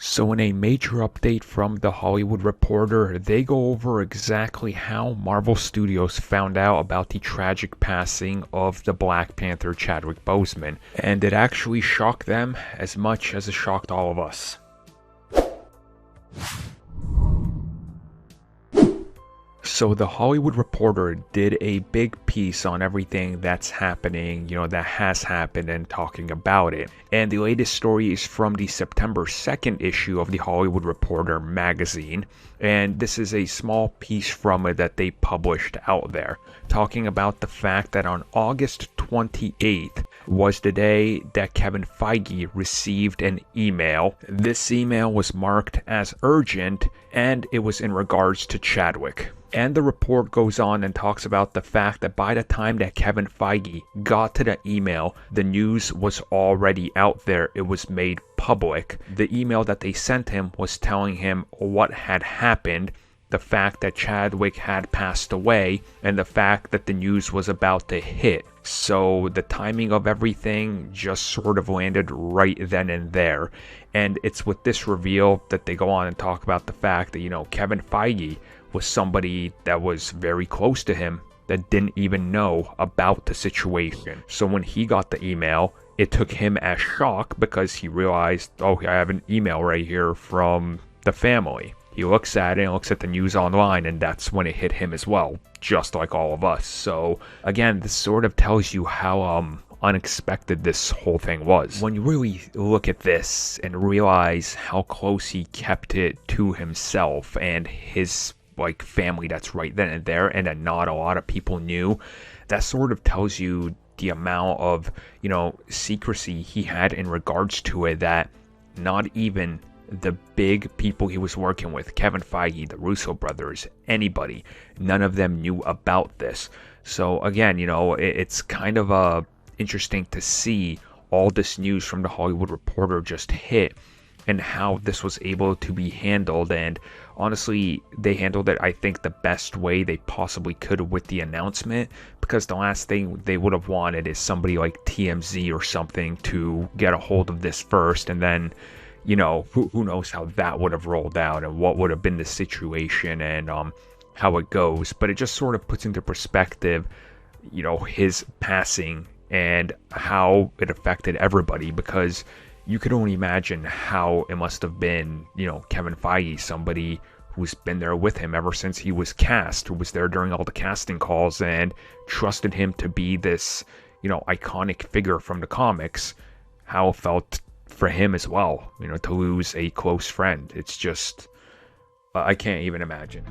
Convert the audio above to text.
So in a major update from The Hollywood Reporter, they go over exactly how Marvel Studios found out about the tragic passing of the Black Panther Chadwick Boseman, and it actually shocked them as much as it shocked all of us. So the Hollywood Reporter did a big piece on everything that's happening, that has happened, and talking about it. And the latest story is from the September 2nd issue of the Hollywood Reporter magazine. And this is a small piece from it that they published out there, talking about the fact that on August 28th was the day that Kevin Feige received an email. This email was marked as urgent, and it was in regards to Chadwick. And the report goes on and talks about the fact that by the time that Kevin Feige got to the email, the news was already out there. It was made public. The email that they sent him was telling him what had happened, the fact that Chadwick had passed away, and the fact that the news was about to hit. So the timing of everything just sort of landed right then and there. And it's with this reveal that they go on and talk about the fact that, Kevin Feige was somebody that was very close to him that didn't even know about the situation. So when he got the email, it took him as shock because he realized, oh, I have an email right here from the family. He looks at it and looks at the news online, and that's when it hit him as well, just like all of us. So again, this sort of tells you how unexpected this whole thing was. When you really look at this and realize how close he kept it to himself and his family that's right then and there, and that not a lot of people knew, that sort of tells you the amount of secrecy he had in regards to it, that not even the big people he was working with, Kevin Feige, the Russo brothers, anybody, none of them knew about this. So again, it's kind of interesting to see all this news from the Hollywood Reporter just hit, and how this was able to be handled. And honestly, they handled it, I think, the best way they possibly could with the announcement, because the last thing they would have wanted is somebody like TMZ or something to get a hold of this first, and then who knows how that would have rolled out and what would have been the situation and how it goes. But it just sort of puts into perspective his passing and how it affected everybody, because you could only imagine how it must have been, Kevin Feige, somebody who's been there with him ever since he was cast, who was there during all the casting calls and trusted him to be this, iconic figure from the comics, how it felt for him as well, to lose a close friend. It's just, I can't even imagine.